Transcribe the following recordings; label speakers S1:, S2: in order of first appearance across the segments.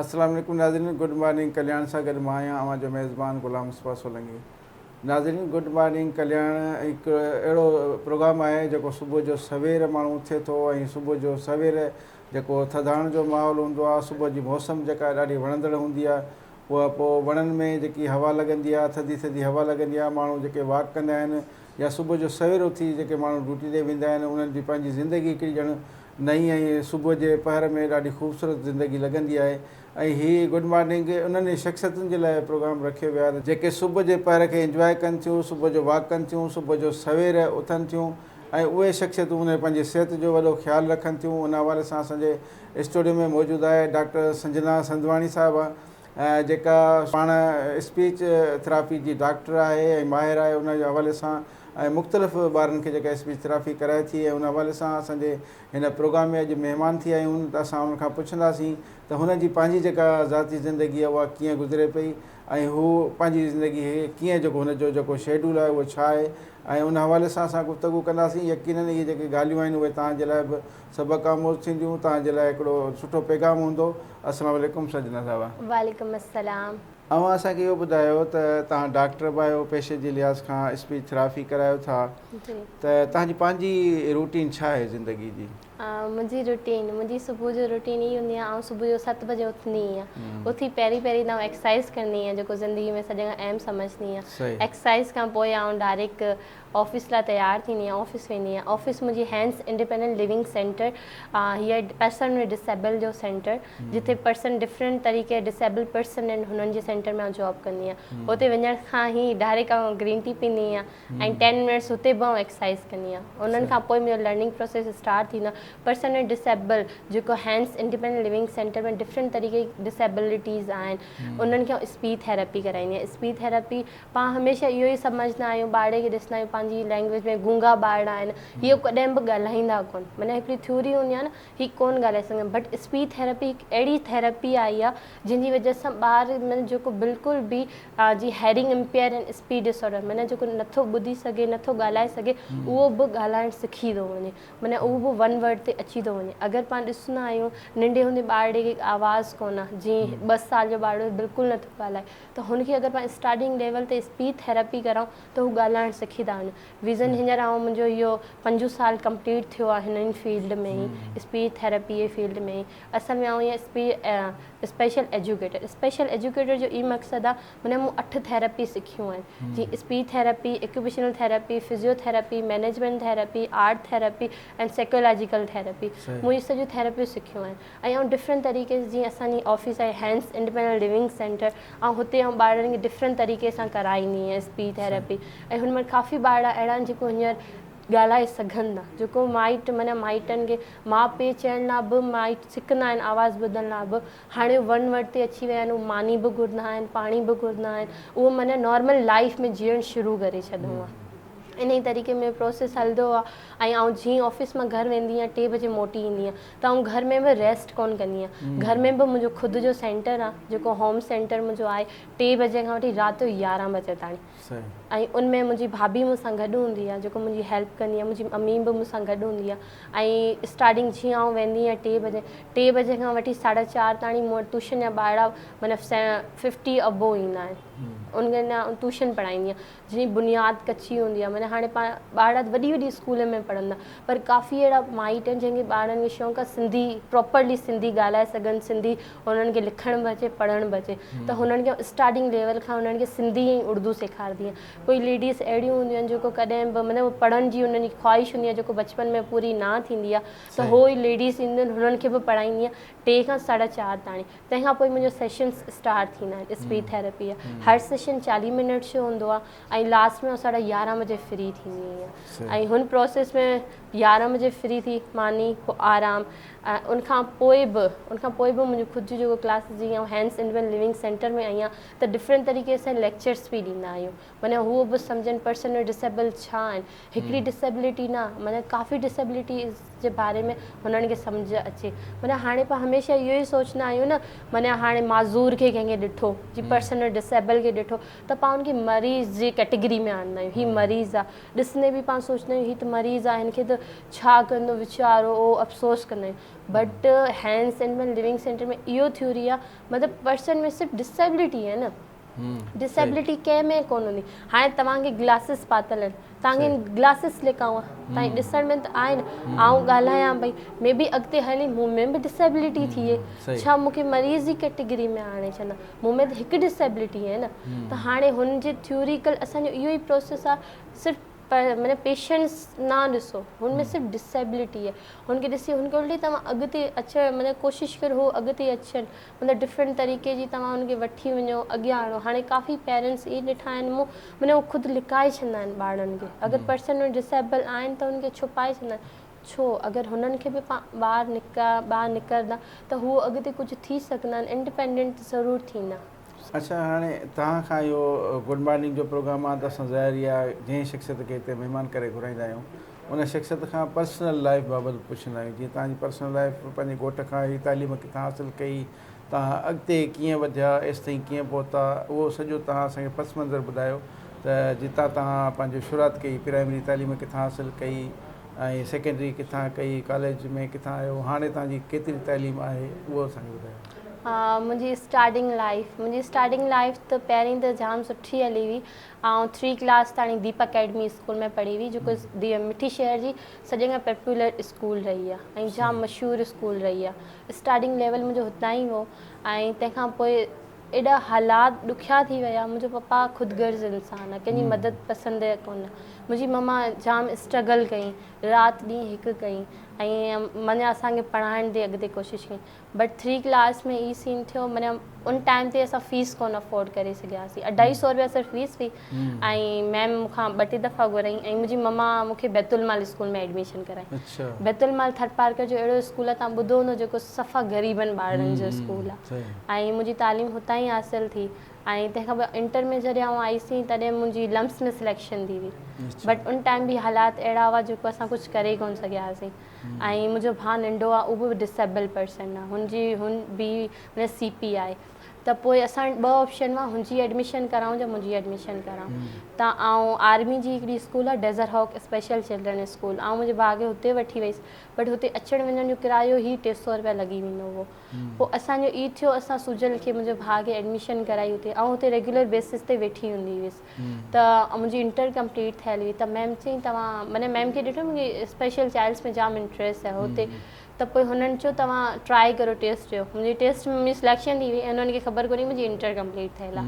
S1: अस्सलाम वालेकुम नाज़रीन, गुड मॉर्निंग। कल्याण सां गॾु मां आहियां अवां जो मेज़बान ग़ुलाम मुस्तफ़ा सोलंकी। नाज़रीन, गुड मॉर्निंग कल्याण हिकु अहिड़ो प्रोग्राम आहे जेको सुबुह जो सवेर माण्हू उथे थो ऐं सुबुह जो सवेर जेको थधाइण जो माहौल हूंदो आहे, सुबुह जी मौसम जेका ॾाढी वणंदड़ हूंदी आहे, उहा पोइ वणनि में जेकी हवा लॻंदी आहे, थधी थधी हवा लॻंदी आहे, माण्हू जेके वॉक कंदा आहिनि या सुबुह जो सवेर उथी जेके माण्हू ड्यूटी ते वेंदा आहिनि, उन्हनि जी पंहिंजी ज़िंदगी हिकिड़ी ॼण नई ऐं सुबुह जे पहर में ॾाढी ख़ूबसूरत ज़िंदगी लॻंदी आहे। ऐं हीअ गुड मॉर्निंग उन्हनि शख़्सियतुनि जे लाइ प्रोग्राम रखियो वियो आहे जेके सुबुह जे पहर खे इंजॉय कनि थियूं, सुबुह जो वॉक कनि थियूं, सुबुह जो सवेर उथनि थियूं ऐं उहे शख़्सियतूं उन पंहिंजे सिहत जो वॾो ख़्यालु रखनि थियूं। उन हवाले सां असांजे स्टूडियो में मौजूदु आहे डॉक्टर संजना संधवाणी साहिबा, जेका पाण स्पीच थेरापी जी डॉक्टर आहे ऐं माहिर आहे। उन जे हवाले सां ऐं मुख़्तलिफ़ ॿारनि खे जेका स्पीच थेरापी कराए थी, ऐं उन हवाले सां असांजे हिन प्रोग्राम में अॼु महिमान थी आहियूं त असां उनखां पुछंदासीं त हुनजी पंहिंजी जेका ज़ाती ज़िंदगी आहे उहा कीअं गुज़रे पई ऐं हू पंहिंजी ज़िंदगी कीअं जेको हुनजो जेको शेड्यूल आहे उहो छा आहे, ऐं उन हवाले सां असां गुफ़्तगू कंदासीं। यकीनन इहे जेके ॻाल्हियूं आहिनि उहे तव्हांजे लाइ बि सबक़ आमोज़ थींदियूं, तव्हांजे लाइ हिकिड़ो सुठो पैगाम हूंदो। अस्सलाम वालेकुम संजना साहिबा।
S2: वालेकुम अस्सलाम।
S1: अवां असांखे इहो ॿुधायो त तव्हां डॉक्टर बि आहियो, पेशे जे लिहाज़ खां स्पीच थेरापी करायो था, त तव्हांजी पंहिंजी रूटीन छा आहे ज़िंदगी जी?
S2: मुंहिंजी सुबुह जो रूटीन ई हूंदी आहे। सुबुह जो 7 बजे उथंदी आहियां। उथी पहिरीं त एक्सरसाइज़ करनी आहियां, जेको ज़िंदगी में सॼे खां अहम समझंदी आहियां। एक्सरसाइज़ खां पोइ डायरेक्ट ऑफिस लाइ तयारु थींदी आहियां, ऑफिस वेंदी आहियां। ऑफिस मुंहिंजी हैंड्स इंडिपेंडेंट लिविंग सेंटर, हीअ पर्सन विद डिसेबल जो सेंटर, जिथे पर्सन डिफरेंट तरीक़े डिसेबल पर्सन आहिनि, हुननि जे सेंटर में जॉब कंदी आहियां। हुते वञण खां ई डायरेक्ट ग्रीन टी पींदी आहियां ऐं 10 मिनट्स हुते बि एक्सरसाइज़ कंदी आहियां। उन्हनि खां पोइ मुंहिंजो लर्निंग प्रोसेस स्टार्ट थींदो आहे। पर्सन विद डिसेबल जेको हैंड्स इंडिपेंडेंट लिविंग सेंटर में डिफरेंट तरीक़े डिसेबिलिटीज़ आहिनि, उन्हनि खे स्पीच थेरेपी कराईंदी आहियां। स्पीच थेरेपी पाण हमेशह इहो ई सम्झंदा आहियूं, ॿार खे ॾिसंदा आहियूं पंहिंजी लैंग्वेज में गूंगा ॿार आहिनि, हीअ कॾहिं बि ॻाल्हाईंदा कोन, माना हिकिड़ी थ्योरी हूंदी आहे न, हीअ कोन ॻाल्हाए सघंदा। बट स्पीच थेरेपी हिकु अहिड़ी थेरेपी आई आहे जंहिंजी वजह सां ॿार माना जेको बिल्कुलु बि जी हेयरिंग इम्पेयर आहिनि, स्पीच डिसऑर्डर, माना जेको नथो ॿुधी सघे, नथो ॻाल्हाए सघे, उहो बि ॻाल्हाइणु सिखी थो वञे, माना उहो बि वन वर्ड ते अची थो वञे। अगरि पाण ॾिसंदा आहियूं नंढे हूंदे ॿार खे आवाज़ कोन आहे, जीअं 2 साल जो ॿार बिल्कुलु नथो ॻाल्हाए, त हुनखे अगरि पाण स्टार्टिंग लेवल ते स्पीच थेरेपी कराऊं त हू ॻाल्हाइणु सिखी था वञनि। विज़न हींअर मुंहिंजो इहो 5 साल कंप्लीट थियो आहे हिन फील्ड में ई, स्पीच थेरेपी जे फील्ड में ई। असल में ईअं स्पेशल एजुकेटर जो ई मक़सदु आहे, माना मूं 8 थेरेपी सिखियूं आहिनि, जीअं speech therapy, occupational therapy, physiotherapy, management therapy, art therapy and psychological therapy. मुंहिंजी सॼियूं थेरेपियूं सिखियूं आहिनि ऐं डिफरेंट तरीक़े जीअं असांजी ऑफिस आहे हैंड्स इंडिपेंडेंट लिविंग सेंटर, ऐं हुते ॿारनि खे डिफरेंट तरीक़े सां कराईंदी आहियां स्पीच थेरेपी। ऐं हुन में काफ़ी ॿार अहिड़ा आहिनि जेको हींअर ॻाल्हाए सघनि था, जेको माना माइटनि खे माउ पीउ चवण लाइ बि माइट सिखंदा आहिनि, आवाज़ु ॿुधण लाइ बि हाणे वन वर्ड ते अची विया आहिनि। उहे मानी बि घुरंदा आहिनि, पाणी बि घुरंदा आहिनि, उहो माना नॉर्मल लाइफ में जीअण शुरू करे छॾियो आहे। इन ई तरीक़े में प्रोसेस हलंदो आहे। ऐं जीअं ऑफिस मां घर वेंदी आहियां, 3 बजे मोटी ईंदी आहियां, त घर में बि रेस्ट कोन कंदी आहियां। घर में बि मुंहिंजो ख़ुदि जो सेंटर आहे, जेको होम सेंटर मुंहिंजो आहे, 3 बजे खां वठी राति जो 11 बजे ताईं। ऐं उनमें मुंहिंजी भाभी मूंसां गॾु हूंदी आहे, जेको मुंहिंजी हेल्प कंदी आहे। मुंहिंजी मम्मी बि मूंसां गॾु हूंदी आहे। ऐं स्टार्टिंग जीअं आउं वेंदी आहियां 3 बजे खां वठी 4:30 ताईं मूं वटि ट्यूशन जा ॿार माना 50 अबो ईंदा आहिनि, उनखे ट्यूशन पढ़ाईंदी आहियां। जीअं बुनियादु कची हूंदी आहे, माना हाणे पाण ॿार वॾी स्कूल में पढ़ंदा, पर काफ़ी अहिड़ा माइट आहिनि जंहिंखे ॿारनि खे शौक़ु आहे सिंधी प्रॉपरली सिंधी ॻाल्हाए सघनि, सिंधी उन्हनि खे लिखण बि अचे, पढ़ण बि अचे, त हुननि खे स्टार्टिंग लेवल खां उन्हनि खे सिंधी ऐं उर्दू सेखारींदी आहियां। कोई लेडीज़ अहिड़ियूं हूंदियूं आहिनि जेको कॾहिं बि माना पढ़ण जी उन्हनि जी ख़्वाहिश हूंदी आहे, जेको बचपन में पूरी न थींदी आहे, त उहो ई लेडीज़ ईंदियूं आहिनि, हुननि खे बि पढ़ाईंदी आहियां 3 खां 4:30 ताईं। तंहिंखां पोइ मुंहिंजो सेशन्स स्टार्ट थींदा आहिनि स्पीच थेरेपी जा। हर सेशन 40 मिनट जो हूंदो आहे ऐं लास्ट में 11:30 बजे फ्री थींदी आहियां। ऐं हुन प्रोसेस में 11 बजे फ्री थी मानी, पोइ आराम, उनखां पोइ बि मुंहिंजो ख़ुदि जो जेको क्लास जीअं हैंड्स इंडिपेंडेंट लिविंग सेंटर में आहियां, त डिफरेंट तरीक़े सां लेक्चर्स बि ॾींदा आहियूं, माना उहो बि सम्झनि पर्सन में डिसेबल छा आहिनि। हिकिड़ी डिसेबिलिटी न, माना काफ़ी डिसेबिलिटीज़ जे बारे में हुननि खे सम्झ अचे। माना हाणे पाण हमेशह इहो ई सोचंदा आहियूं न, माना हाणे माज़ूर खे कंहिंखे ॾिठो, जी पर्सन में डिसेबल खे ॾिठो, त पाण उनखे मरीज़ जी कैटेगरी में आणंदा आहियूं, हीअ मरीज़ आहे। ॾिसंदे बि पाण सोचंदा आहियूं हीअ त मरीज़ आहे, हिनखे त छा कंदो वीचारो उहो अफ़सोस कंदा आहियूं। बट हैंड्स एंड में लिविंग सेंटर में इहो थ्योरी आहे, मतिलबु पर्सन में सिर्फ़ु डिसेबिलिटी आहे न, डिसेबिलिटी कंहिं में कोन हूंदी। हाणे तव्हांखे ग्लासिस पातल आहिनि, तव्हांखे ग्लासिस लिकाऊं आहे, तव्हांजी ॾिसण में त आहे न, आउं ॻाल्हायां भई मे बी अॻिते हली मूं में बि डिसेबिलिटी थिए, छा मूंखे मरीज़ जी कैटेगरी में आणे छॾंदा, मूं में त हिकु डिसेबिलिटी आहे न। त हाणे हुनजे थ्योरिकल असांजो इहो ई प्रोसेस आहे, सिर्फ़ु मतिलबु पेशेंट्स न ॾिसो, हुनमें सिर्फ़ु डिसेबिलिटी आहे, हुनखे ॾिसी हुनखे उल्टी तव्हां अॻिते अचणु मतिलबु कोशिशि करो हो अॻिते अचनि, मतिलबु डिफरेंट तरीक़े जी तव्हां हुनखे वठी वञो अॻियां आणो। हाणे काफ़ी पेरेंट्स इहे ॾिठा आहिनि मूं मतिलबु उहो ख़ुदि लिकाए छॾंदा आहिनि ॿारनि खे, अगरि पर्सन में डिसेबल आहिनि त हुनखे छुपाए छॾंदा आहिनि। छो अगरि हुननि खे बि ॿाहिरि निकिरंदा त हू अॻिते कुझु थी सघंदा आहिनि, इंडिपेंडेंट ज़रूरु थींदा।
S1: अच्छा, हाणे तव्हां खां इहो गुड मॉर्निंग जो प्रोग्राम आहे त असां ज़ाहिरी आहे जंहिं शख़्सियत खे हिते महिमान करे घुराईंदा आहियूं उन शख़्सियत खां पर्सनल लाइफ बाबति पुछंदा आहियूं, जीअं तव्हांजी पर्सनल लाइफ पंहिंजे घोट खां ई तालीम किथां हासिलु कई, तव्हां अॻिते कीअं वधिया, एसि ताईं कीअं पहुता, उहो सॼो तव्हां असांखे पस मंज़र ॿुधायो त जितां तव्हां पंहिंजो शुरूआति कई, प्राइमरी तालीम किथां हासिलु कई ऐं सेकेंडरी किथां कई, कॉलेज में किथां आयो, हाणे तव्हांजी केतिरी तालीम आहे उहो असांखे ॿुधायो।
S2: मुंहिंजी स्टार्टिंग लाइफ त पहिरीं त जाम सुठी हली हुई। ऐं 3 क्लास ताणी दीप अकेडमी स्कूल में पढ़ी हुई, जेको मिठी शहर जी सॼे खां पॉपुलर स्कूल रही आहे ऐं जाम मशहूरु स्कूल रही आहे। स्टार्टिंग लेवल मुंहिंजो हुतां ई हो ऐं तंहिंखां पोइ एॾा हालात ॾुखिया थी विया। मुंहिंजो पप्पा ख़ुदिगर्ज़ इंसानु आहे, कंहिंजी मदद पसंदि कोन। मुंहिंजी मम्मा जाम स्ट्रगल कई, राति ॾींहुं हिकु कई ऐं माना असांखे पढ़ाइण ते अॻिते कोशिशि कई। बट 3 क्लास में ई सीन थियो, माना उन टाइम ते असां फ़ीस कोन अफोर्ड करे सघियासीं। 250 रुपया सिर्फ़ु फ़ीस हुई ऐं मैम मूंखां 2-3 दफ़ा घुराई ऐं मुंहिंजी मम्मा मूंखे बैतुलमाल स्कूल में एडमिशन कराई। बैतुलमाल थरपारकर जो अहिड़ो स्कूल आहे, तव्हां ॿुधो हूंदो, जेको सफ़ा ग़रीबनि ॿारनि जो स्कूल आहे ऐं मुंहिंजी तालीम हुतां ई हासिलु थी। ऐं तंहिंखां पोइ इंटर में जॾहिं आउं आईसीं तॾहिं मुंहिंजी लम्स में सिलेक्शन थी हुई, बट उन टाइम बि हालात अहिड़ा हुआ जेको असां कुझु करे कोन सघियासीं। ऐं मुंहिंजो भाउ नंढो आहे, उहो बि डिसेबल पर्सन आहे, हुन बि CP आहे। त पोइ असां 2 ऑप्शन हुआ, हुनजी एडमिशन कराऊं या मुंहिंजी एडमिशन कराऊं। त आउं आर्मी जी हिकिड़ी स्कूल आहे desert hawk special children school, ऐं मुंहिंजे भाउ खे हुते वठी वईसि, बट हुते अचण वञण जो किरायो ई 300 रुपया लॻी वेंदो हुओ। पोइ असांजो ई थियो, असां सुजल खे मुंहिंजे भाउ खे एडमिशन कराई हुते, ऐं हुते रेगुलर बेसिस ते वेठी हूंदी हुअसि। त मुंहिंजी इंटर कंप्लीट थियल हुई, त मैम चई तव्हां माना मैम खे ॾिठो मूंखे स्पेशल चाइल्ड्स में जाम इंट्रस्ट आहे हुते, त पोइ हुननि चयो तव्हां ट्राई करो टेस्ट ॾियो। मुंहिंजी टेस्ट में मुंहिंजी सिलेक्शन थी वई ऐं उन्हनि खे ख़बर कोन्हे मुंहिंजी इंटर कंप्लीट थियल आहे।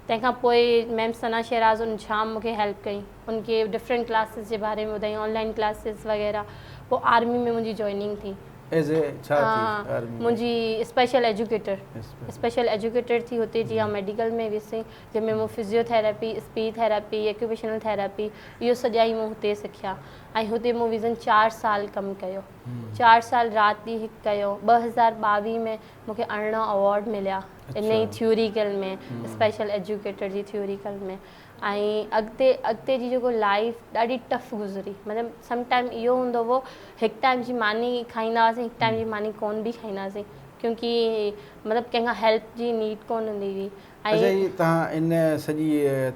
S2: तंहिंखां पोइ मैम सना शेराज़ उन जाम मूंखे हेल्प कई, उनखे डिफरेंट क्लासिस जे बारे में ॿुधाई, ऑनलाइन क्लासिस वग़ैरह। पोइ आर्मी में मुंहिंजी जॉइनिंग थी, मुंहिंजी स्पेशल एजुकेटर थी हुते। जीअं मेडिकल में वियसि, जंहिंमें मूं physiotherapy, speech therapy, occupational therapy, इहो सॼाई मूं हुते सिखिया। ऐं हुते मूं विज़न 4 साल कमु कयो, 4 साल राति ॾींहुं हिकु कयो। 2022 में मूंखे अरिड़हं अवॉर्ड मिलिया इन ई थ्योरिकल में, स्पेशल एजुकेटर जी थ्योरिकल में। ऐं अॻिते जी जेको लाइफ ॾाढी टफ गुज़री, मतिलबु समटाइम इहो हूंदो हुओ हिकु टाइम जी मानी खाईंदा हुआसीं, हिकु टाइम जी मानी कोन बि खाईंदा हुआसीं, क्योंकि मतिलबु कंहिंखां हेल्प जी नीड कोन हूंदी हुई।
S1: ऐं तव्हां इन सॼी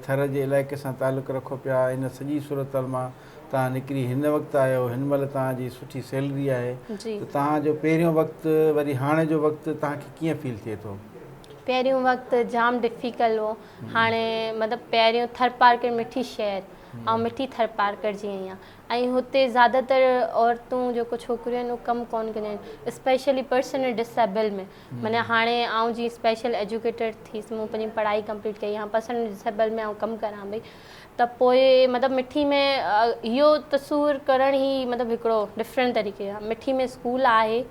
S1: थर जे इलाइक़े सां तालुक़ु रखो पिया, इन सॼी सूरत मां तव्हां निकिरी हिन वक़्तु आयो, हिन महिल तव्हांजी सुठी सैलरी आहे, त तव्हांजो पहिरियों वक़्तु वरी हाणे जो वक़्तु तव्हांखे कीअं फील थिए थो?
S2: पहिरियों वक़्तु जाम डिफ़िकल्ट हो। हाणे मतिलबु पहिरियों थरपारकर मिठी शहर ऐं मिठी थरपारकर जी आहियां, ऐं हुते ज़्यादातर औरतूं जेको छोकिरियूं आहिनि उहे कमु कोन कंदियूं आहिनि, स्पेशली पर्सन डिसेबल में। माना हाणे आउं जीअं स्पेशल एजुकेटर थीसि, मूं पंहिंजी पढ़ाई कंप्लीट कई, हाणे पर्सन डिसेबल में आउं कमु करां पई। त पोइ मतिलबु मिठी में इहो तसूर करणु ई मतिलबु हिकिड़ो डिफरेंट तरीक़े आहे। मिठी में स्कूल आहे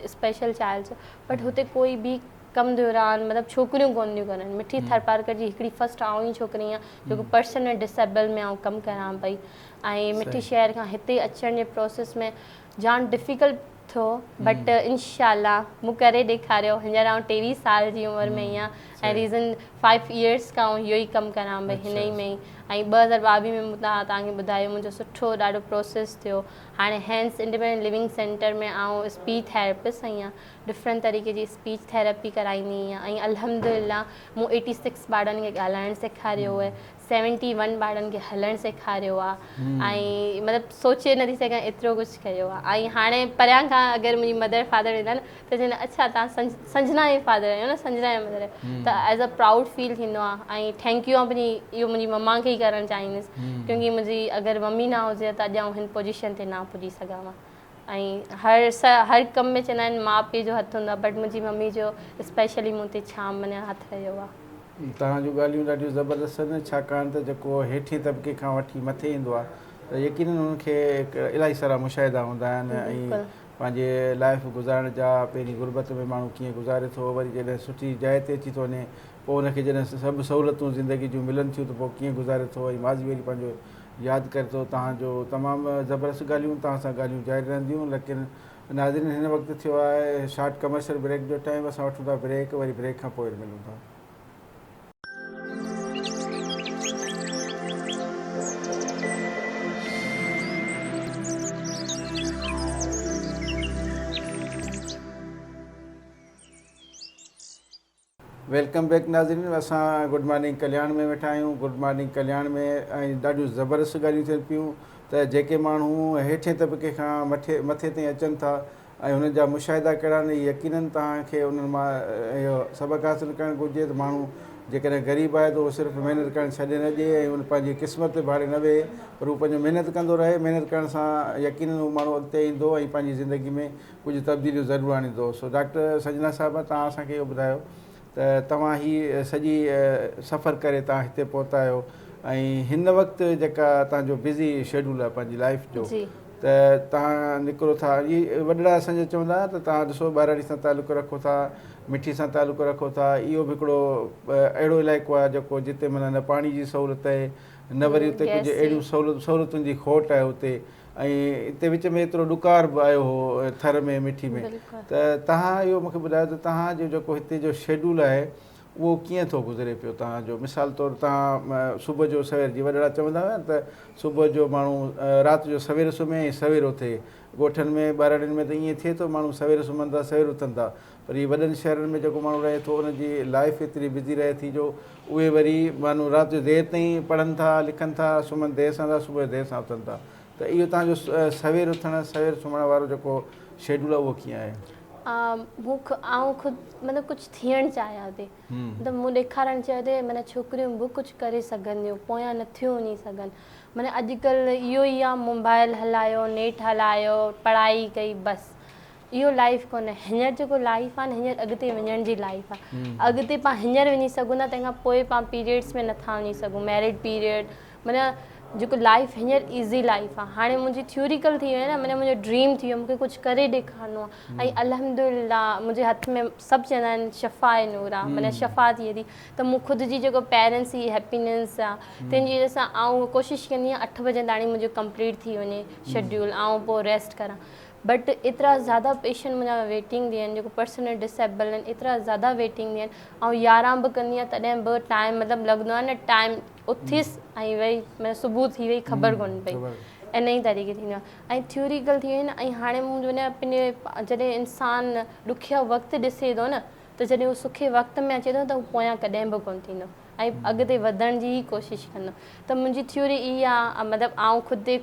S2: स्पेशल चाइल्ड्स, बट हुते कोई बि कम दौरान मतिलबु छोकिरियूं कोन थियूं करनि। मिठी थरपारकर जी हिकिड़ी फस्ट आउं ई छोकिरी आहियां जेको पर्सन डिसेबल में आउं कमु करां पई। ऐं मिठी शहर खां हिते अचण जे प्रोसेस में जाम डिफ़िकल्ट थियो, बट इंशाअल्लाह मूं करे ॾेखारियो। हींअर आउं 23 साल जी उमिरि में आहियां ऐं रीज़न 5 इयर्स खां इहो ई कमु कयां भई हिन ई में ई ऐं 2022 में तव्हांखे ॿुधायो मुंहिंजो सुठो ॾाढो प्रोसेस थियो हाणे हैंड्स इंडिपेंडेंट लिविंग सेंटर में आउं स्पीच थेरेपिस्ट आहियां डिफरेंट तरीक़े जी स्पीच थेरेपी कराईंदी आहियां ऐं अल्हम्दुलिल्लाह मूं 86 ॿारनि खे ॻाल्हाइणु सेखारियो आहे 71 ॿारनि खे हलणु सेखारियो आहे ऐं मतिलबु सोचे नथी सघां एतिरो कुझु कयो आहे ऐं हाणे परियां खां अगरि मुंहिंजी मदर फादर ईंदा न त चवंदा अच्छा तव्हां संजना जे फादर आहियो न संजना जे मदर त एज़ अ प्राउड फील थींदो आहे ऐं थैंक यू आहे इहो मुंहिंजी मम्मा खे ई करणु चाहींदसि क्योंकि मुंहिंजी अगरि मम्मी न हुजे त अॼु आउं हिन पोजीशन ते न पुॼी सघां ऐं हर कम में चवंदा आहिनि माउ पीउ जो हथु हूंदो आहे बट मुंहिंजी मम्मी जो स्पेशली मूं ते छा माना हथु रहियो आहे
S1: तव्हां जूं ॻाल्हियूं ॾाढियूं ज़बरदस्त आहिनि छाकाणि त जेको हेठि तबिके खां वठी मथे ईंदो आहे त यकीननि हुनखे इलाही सारा मुशाहिदा हूंदा आहिनि ऐं पंहिंजे लाइफ गुज़ारण जा पहिरीं गुरबत में माण्हू कीअं गुज़ारे थो वरी जॾहिं सुठी जाइ ते अची थो वञे पोइ हुनखे जॾहिं सभु सहूलियतूं ज़िंदगी जूं मिलनि थियूं त पोइ कीअं गुज़ारे थो ऐं माज़ी वरी पंहिंजो यादि करे थो तव्हांजो तमामु ज़बरदस्त ॻाल्हियूं तव्हां सां ॻाल्हियूं जारी रहंदियूं लेकिन नाज़रीन हिन वक़्तु थियो आहे शॉर्ट कमर्शियल ब्रेक जो टाइम असां वठूं था ब्रेक वरी ब्रेक खां पोइ मिलूं था वेलकम बैक नाज़रीन असां गुड मॉर्निंग कल्याण में वेठा आहियूं गुड मॉर्निंग कल्याण में ऐं ॾाढियूं ज़बरदस्त ॻाल्हियूं थियनि पियूं त जेके माण्हू हेठे तबिके खां मथे ताईं अचनि था ऐं हुननि जा मुशाहिदा कहिड़ा आहिनि यकीननि तव्हांखे उन्हनि मां इहो सबक़ु हासिलु करणु घुरिजे त माण्हू जेकॾहिं ग़रीब आहे त उहो सिर्फ़ु महिनत करणु छॾे न ॾिए ऐं उन पंहिंजी क़िस्मत ते भाड़े न वेहे पर उहो पंहिंजो महिनत कंदो रहे महिनत करण सां यकीननि उहो माण्हू अॻिते ईंदो ऐं पंहिंजी ज़िंदगी में कुझु तब्दीलियूं ज़रूरु आणींदो सो डॉक्टर संजना साहिबु तव्हां असांखे इहो ॿुधायो त तव्हां हीअ सॼी सफ़र करे तव्हां हिते पहुता आहियो ऐं हिन वक़्तु जेका तव्हांजो बिज़ी शेड्यूल आहे पंहिंजी लाइफ जो त तव्हां निकिरो था इहे वॾड़ा असांजा चवंदा त तव्हां ॾिसो ॿारड़ी सां तालुक़ु रखो था मिठी सां तालुक़ु रखो था इहो बि हिकिड़ो अहिड़ो इलाइक़ो आहे जेको जिते माना न पाणी जी सहूलियत आहे न वरी उते कुझु अहिड़ियूं सहूलियतुनि जी खोट आहे उते ऐं हिते विच में एतिरो ॾुकार बि आयो हो थर में मिठी में त तव्हां इहो मूंखे ॿुधायो त तव्हांजो जेको हिते जो शेड्यूल आहे उहो कीअं थो गुज़रे पियो तव्हांजो मिसाल तौरु तव्हां सुबुह जो सवेर जी वॾड़ा चवंदा हुआ त सुबुह जो माण्हू राति जो सवेर सुम्हे ऐं सवेर उथे ॻोठनि में ॿारड़ियुनि में त ईअं थिए थो माण्हू सवेर सुम्हनि था सवेर उथनि था पर इहे वॾनि शहरनि में जेको माण्हू रहे थो उनजी लाइफ एतिरी बिज़ी रहे थी जो उहे वरी माण्हू राति जो देरि ताईं पढ़नि था लिखनि था सुम्हनि देरि सां था सुबुह जो देरि सां उथनि था त इहो तव्हांजो सवेर उथणु सवेर सुम्हण वारो जेको शेड्यूल आहे उहो कीअं आहे
S2: आउं ख़ुदि मतिलबु कुझु थियणु चाहियां थी मतिलबु मूं ॾेखारणु चाहियां थी माना छोकिरियूं बि कुझु करे सघंदियूं पोयां नथियूं वञी सघनि माना अॼुकल्ह इहो ई आहे मोबाइल हलायो नेट हलायो पढ़ाई कई बसि इहो लाइफ कोन्हे हींअर जेको लाइफ आहे न हींअर अॻिते वञण जी लाइफ आहे अॻिते पाण हींअर वञी सघूं था तंहिंखां पोइ पाण पीरियड्स में नथा वञी सघूं मैरिड पीरियड माना जेको लाइफ हींअर ईज़ी लाइफ आहे हाणे मुंहिंजी थ्योरिकल थी वई न माना मुंहिंजो ड्रीम थी वियो मूंखे कुझु करे ॾेखारिणो आहे ऐं अल्हम्दुलिल्लाह मुंहिंजे हथ में सभु चवंदा आहिनि शफ़ा आहे नूर आहे माना शफ़ा थिए थी त मूं ख़ुदि जी जेको पेरेंट्स जी हैप्पीनेस आहे तंहिंजी वजह सां आउं कोशिशि कंदी आहियां 8 बजे ताणी मुंहिंजो कंप्लीट थी वञे शेड्यूल ऐं पोइ रेस्ट करां बट एतिरा ज़्यादा पेशेंट मुंहिंजा वेटिंग ॾियनि जेको पर्सनल डिसेबल आहिनि एतिरा ज़्यादा वेटिंग ॾियनि ऐं 11 बि कंदी आहियां तॾहिं बि टाइम मतिलबु लॻंदो आहे न टाइम उथियसि ऐं वई मतिलबु सुबुह थी वई ख़बर कोन पई इन ई तरीक़े थींदो आहे ऐं थ्योरिकल थी वई न ऐं हाणे मुंहिंजो न पंहिंजे जॾहिं इंसानु ॾुखियो वक़्तु ॾिसे थो न त जॾहिं उहो सुठे वक़्त में अचे थो त उहो पोयां कॾहिं बि कोन थींदो ऐं अॻिते वधण जी ई कोशिशि कंदो त मुंहिंजी थ्योरी इहा आहे मतिलबु आउं ख़ुदि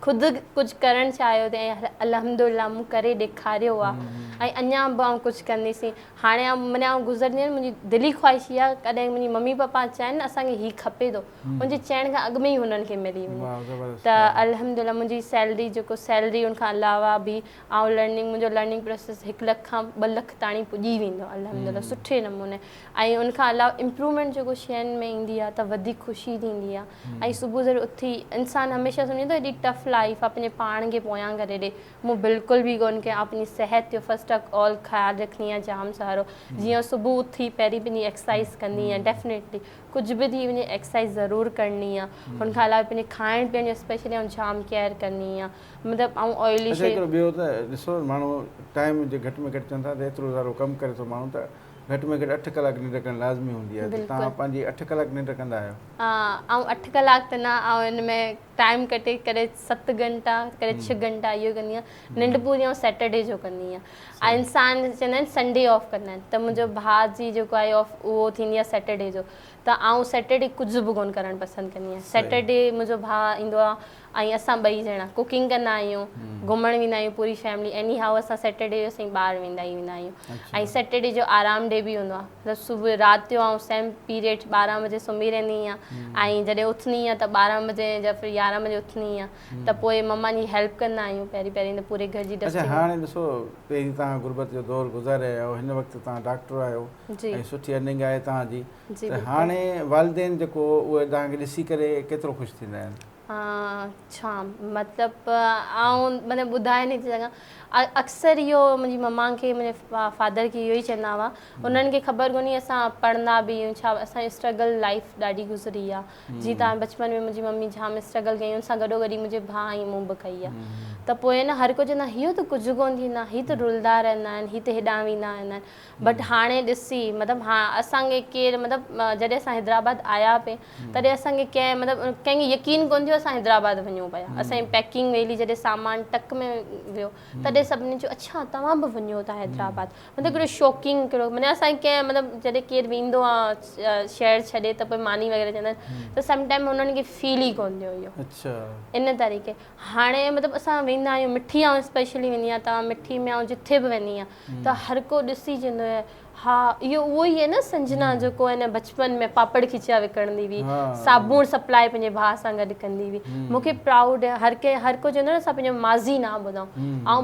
S2: कुझु करणु चाहियो थी ऐं अल्हम्दुलिल्लाह मूं करे ॾेखारियो आहे ऐं अञा बि आउं कुझु कंदीसीं हाणे माना आउं गुज़रंदी आहियां मुंहिंजी दिली ख़्वाहिश इहा कॾहिं मुंहिंजी मम्मी पप्पा चवनि न असांखे हीउ खपे थो मुंहिंजे चवण खां अॻु में ई हुननि खे मिली वञे त अल्हम्दुलिल्लाह मुंहिंजी सैलरी जेको सैलरी उनखां अलावा बि ऐं मुंहिंजो लर्निंग प्रोसेस 1 लख खां 2 लख ताणी पुॼी वेंदो अल्हम्दुलिल्लाह सुठे नमूने ऐं उनखां अलावा इम्प्रूवमेंट जेको शयुनि में ईंदी आहे त वधीक ख़ुशी थींदी आहे ऐं सुबुह जो उथी इंसानु हमेशह सम्झे थो हेॾी टफ लाइफ आहे पंहिंजे पाण खे पोयां करे ॾे मूं बिल्कुलु बि कोन कयां पंहिंजी सिहत जो फस्ट ऑफ ऑल ख़्यालु रखंदी आहियां जाम सारो जीअं सुबुह उथी पहिरीं पंहिंजी एक्सरसाइज कंदी आहियां डेफिनेटली कुझु बि थी वञे एक्सरसाइज ज़रूरु करणी आहे हुनखां अलावा पंहिंजे खाइण पीअण जो स्पेशली आउं जाम केयर करणी आहे मतिलबु ऐं ऑइली शइ
S1: ॿियो त ॾिसो माण्हू टाइम जे घटि में घटि चवंदा त एतिरो सारो कमु करे थो माण्हू त घटि में घटि 8 कलाक निंड करणु लाज़मी हूंदी आहे, त तव्हां पंहिंजी 8 कलाक निंड कंदा आहियो?
S2: ऐं 8 कलाक त न, ऐं हिन में टाइम कटे करे 7 घंटा करे 6 घंटा इहो कंदी आहियां। निंड पूरी ऐं सैटरडे जो कंदी आहियां। ऐं इंसान चवंदा आहिनि संडे ऑफ कंदा आहिनि, त मुंहिंजो भाउ जी जेको आहे ऑफ उहो थींदी आहे सैटरडे जो, त आउं सैटरडे कुझु बि कोन करणु पसंदि कंदी आहियां। सैटरडे मुंहिंजो भाउ ईंदो आहे ऐं असां ॿई ॼणा कुकिंग कंदा आहियूं, घुमणु वेंदा आहियूं पूरी फैमिली। एनी हाउ असां सैटरडे जो असां ॿाहिरि वेंदा ई वेंदा आहियूं। ऐं सैटरडे जो आराम डे बि हूंदो आहे, मतिलबु सुबुह राति जो ऐं सेम पीरियड 12 बजे सुम्ही रहंदी आहियां। ऐं जॾहिं उथंदी आहियां त 12 बजे या फिर 11 बजे उथंदी आहियां, त पोइ मम्मा जी हेल्प कंदा आहियूं। पहिरीं त पूरे घर जी डस्टिंग।
S1: हाणे ॾिसो, पहिरीं तव्हां गुरबत जो दौरु गुज़ारे आहियो, हिन वक़्तु तव्हां डॉक्टर आहियो ऐं सुठी अर्निंग आहे तव्हांजी, त हाणे वालिदेन जेको उहे तव्हांखे ॾिसी करे केतिरो ख़ुशि थींदा आहिनि?
S2: छा मतिलबु आउं मतिलबु ॿुधाए नथी सघां। अक्सर इहो मुंहिंजी मम्मा खे, मुंहिंजे फादर खे इहो ई चवंदा हुआ, उन्हनि खे ख़बर कोन्हे असां पढ़ंदा बि आहियूं छा, असांजी स्ट्रगल लाइफ ॾाढी गुज़री आहे। जीअं तव्हां बचपन में मुंहिंजी मम्मी जाम स्ट्रगल कई, उन सां गॾोगॾु मुंहिंजे भाउ ऐं मूं बि कई आहे। त पोइ न हर को चवंदा हीअ त कुझु कोन थींदा, हीअ त रुलंदा रहंदा आहिनि, हीअ त हेॾां वेंदा रहंदा आहिनि। बट हाणे ॾिसी मतिलबु असांखे केरु मतिलबु जॾहिं असां हैदराबाद आया पिए, तॾहिं असांखे कंहिं मतिलबु कंहिंखे यकीन कोन थियो असां हैदराबाद वञूं पिया। असांजी पैकिंग वेली जॾहिं सामान टक में वियो, तॾहिं सभिनी चयो अच्छा तव्हां बि वञो था हैदराबाद। मतिलबु हिकिड़ो शॉकिंग कहिड़ो, माना असांखे कंहिं मतिलबु जॾहिं केरु वेंदो आहे शहर छॾे त पोइ मानी वग़ैरह चवंदा आहिनि, त समटाइम हुननि खे फील ई कोन थियो इहो। अच्छा इन तरीक़े हाणे मतिलबु असां वेंदा आहियूं, मिठी आऊं स्पेशली वेंदी आहियां, तव्हां मिठी में आऊं जिथे बि वेंदी आहियां त हर को ॾिसी चवंदो आहे हा इहो उहो ई आहे न संजना जेको आहे न बचपन में पापड़ खिचिया विकिणंदी हुई, साबुण सप्लाई पंहिंजे भाउ सां गॾु कंदी हुई। मूंखे प्राउड आहे, हर को चवंदो न असां पंहिंजो माज़ी न ॿुधूं। ऐं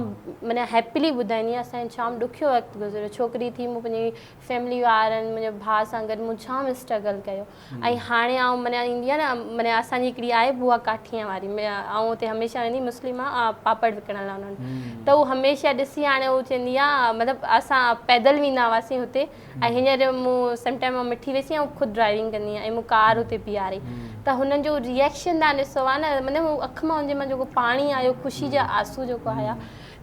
S2: माना हैप्पीली ॿुधाईंदी आहियां, असांजो जाम ॾुखियो वक़्तु गुज़रियो, छोकिरी थी मूं पंहिंजी फैमिली वारनि मुंहिंजे भाउ सां गॾु मूं जाम स्ट्रगल कयो। ऐं हाणे आऊं माना ईंदी आहे न, माना असांजी हिकिड़ी आहे बुआ काठिया वारी, ऐं हुते हमेशह वेंदी मुस्लिम आहे पापड़ विकिणण लाइ उन्हनि, त उहो हमेशह ॾिसी हाणे उहो चवंदी आहे मतिलबु असां पैदल वेंदा हुआसीं हुते। ऐं हींअर मूं समटाइम मां मिठी वेसी ऐं ख़ुदि ड्राइविंग कंदी आहियां, ऐं मूं कार हुते बीहारी, त हुननि जो रिएक्शन तव्हां ॾिसो आहे न, मतिलबु अखि मां हुनजे मां जेको पाणी आयो, ख़ुशी जा आंसू जेको आया,